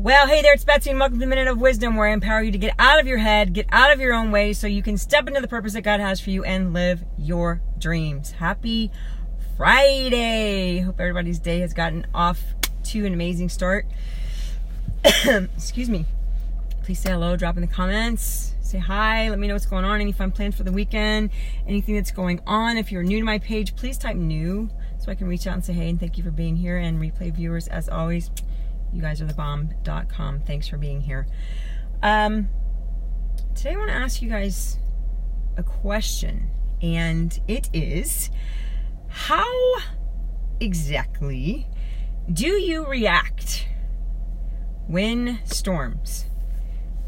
Well, hey there, it's Betsy, and welcome to the Minute of Wisdom, where I empower you to get out of your head, get out of your own way, so you can step into the purpose that God has for you and live your dreams. Happy Friday! Hope everybody's day has gotten off to an amazing start. Excuse me. Please say hello, drop in the comments, say hi, let me know what's going on, any fun plans for the weekend, anything that's going on. If you're new to my page, please type new so I can reach out and say hey and thank you for being here. And replay viewers, as always, you guys are the bomb.com. Thanks for being here. Today I want to ask you guys a question, and it is, how exactly do you react when storms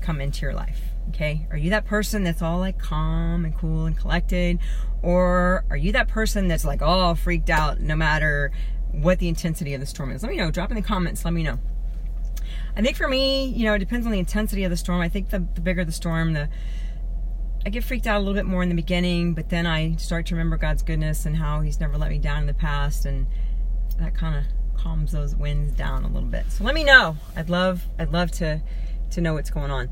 come into your life? Okay, are you that person that's all like calm and cool and collected, or are you that person that's like all freaked out no matter what the intensity of the storm is? Let me know. Drop in the comments. Let me know. I think for me, it depends on the intensity of the storm. I think the bigger the storm, I get freaked out a little bit more in the beginning, but then I start to remember God's goodness and how He's never let me down in the past, and that kind of calms those winds down a little bit. So let me know. I'd love to know what's going on.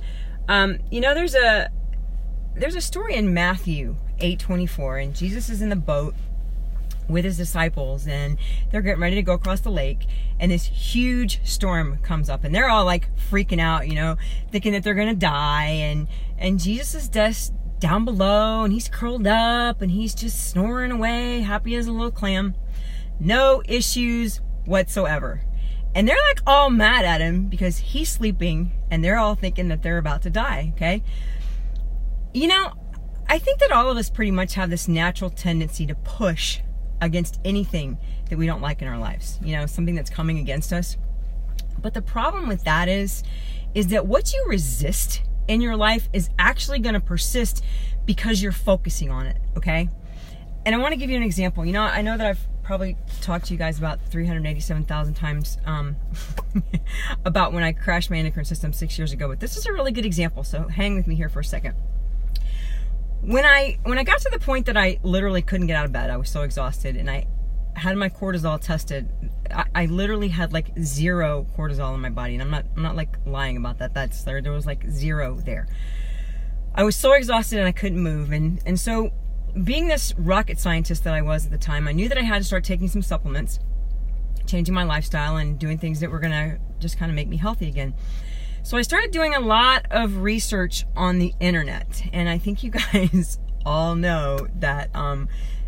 There's a story in Matthew 8:24, and Jesus is in the boat with his disciples, and they're getting ready to go across the lake, and this huge storm comes up, and they're all like freaking out, thinking that they're gonna die, and Jesus is just down below, and he's curled up, and he's just snoring away, happy as a little clam, no issues whatsoever. And they're like all mad at him because he's sleeping, and they're all thinking that they're about to die, okay? I think that all of us pretty much have this natural tendency to push against anything that we don't like in our lives, something that's coming against us. But the problem with that is that what you resist in your life is actually going to persist because you're focusing on it, okay? And I want to give you an example. I know that I've probably talked to you guys about 387,000 times about when I crashed my endocrine system 6 years ago, but this is a really good example, so hang with me here for a second. When I got to the point that I literally couldn't get out of bed, I was so exhausted, and I had my cortisol tested. I literally had like 0 cortisol in my body, and I'm not like lying about that. There was like 0 there. I was so exhausted and I couldn't move, and so being this rocket scientist that I was at the time, I knew that I had to start taking some supplements, changing my lifestyle, and doing things that were gonna just kind of make me healthy again. So I started doing a lot of research on the internet, and I think you guys all know that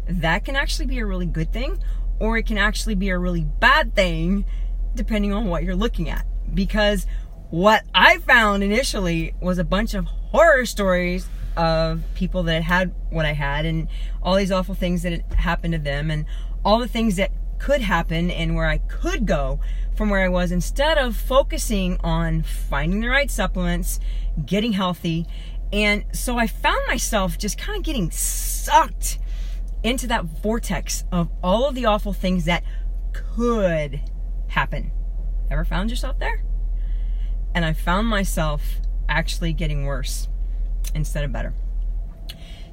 that can actually be a really good thing, or it can actually be a really bad thing, depending on what you're looking at. Because what I found initially was a bunch of horror stories of people that had what I had, and all these awful things that had happened to them, and all the things that could happen and where I could go from where I was, instead of focusing on finding the right supplements, getting healthy. And so I found myself just kind of getting sucked into that vortex of all of the awful things that could happen. Ever found yourself there? And I found myself actually getting worse instead of better.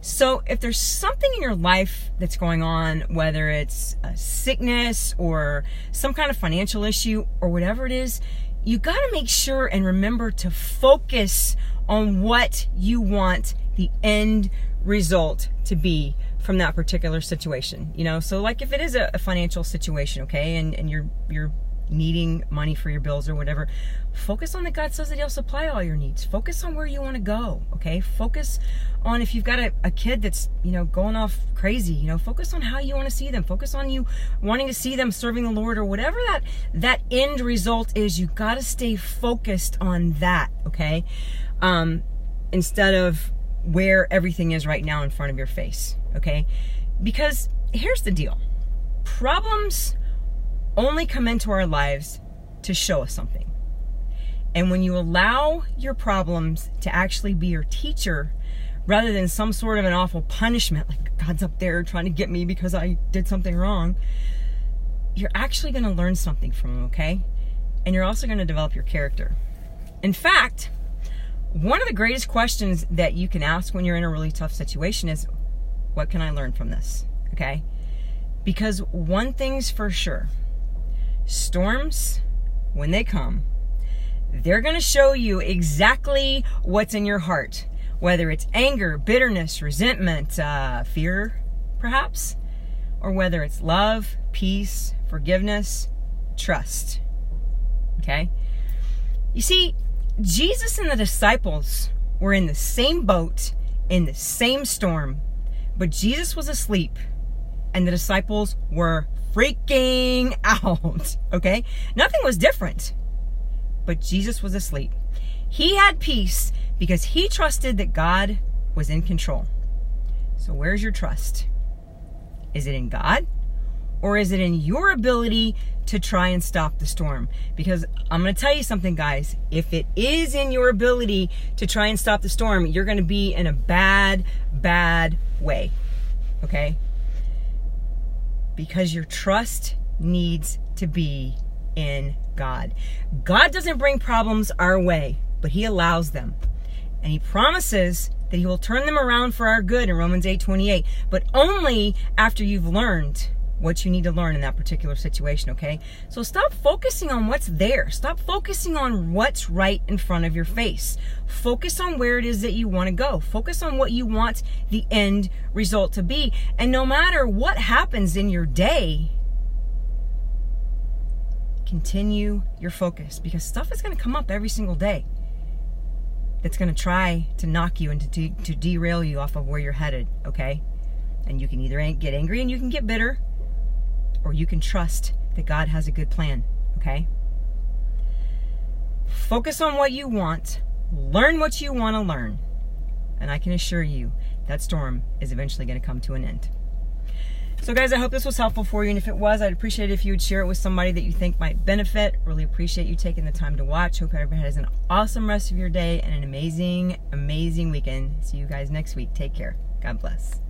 So if there's something in your life that's going on, whether it's a sickness or some kind of financial issue or whatever it is, you got to make sure and remember to focus on what you want the end result to be from that particular situation. So like if it is a financial situation, okay, and you're needing money for your bills or whatever, focus on that God says that He'll supply all your needs. Focus on where you want to go, okay? Focus on, if you've got a kid that's, going off crazy, focus on how you want to see them. Focus on you wanting to see them serving the Lord, or whatever that end result is. You got to stay focused on that, okay? Instead of where everything is right now in front of your face, okay? Because here's the deal. Problems only come into our lives to show us something. And when you allow your problems to actually be your teacher, rather than some sort of an awful punishment, like God's up there trying to get me because I did something wrong, you're actually going to learn something from them, okay? And you're also going to develop your character. In fact, one of the greatest questions that you can ask when you're in a really tough situation is, what can I learn from this? Okay? Because one thing's for sure, storms, when they come, they're going to show you exactly what's in your heart, whether it's anger, bitterness, resentment, fear, perhaps, or whether it's love, peace, forgiveness, trust. Okay? You see, Jesus and the disciples were in the same boat, in the same storm, but Jesus was asleep and the disciples were freaking out. Okay? Nothing was different, but Jesus was asleep. He had peace because he trusted that God was in control. So where's your trust? Is it in God? Or is it in your ability to try and stop the storm? Because I'm going to tell you something, guys. If it is in your ability to try and stop the storm, you're going to be in a bad, bad way. Okay? Because your trust needs to be in God. God doesn't bring problems our way, but he allows them. And he promises that he will turn them around for our good in Romans 8:28, but only after you've learned what you need to learn in that particular situation, okay? So stop focusing on what's there. Stop focusing on what's right in front of your face. Focus on where it is that you want to go. Focus on what you want the end result to be. And no matter what happens in your day, continue your focus, because stuff is going to come up every single day that's going to try to knock you and to derail you off of where you're headed, okay? And you can either get angry and you can get bitter, or you can trust that God has a good plan, okay? Focus on what you want. Learn what you want to learn. And I can assure you that storm is eventually going to come to an end. So guys, I hope this was helpful for you. And if it was, I'd appreciate it if you would share it with somebody that you think might benefit. Really appreciate you taking the time to watch. Hope everybody has an awesome rest of your day and an amazing, amazing weekend. See you guys next week. Take care. God bless.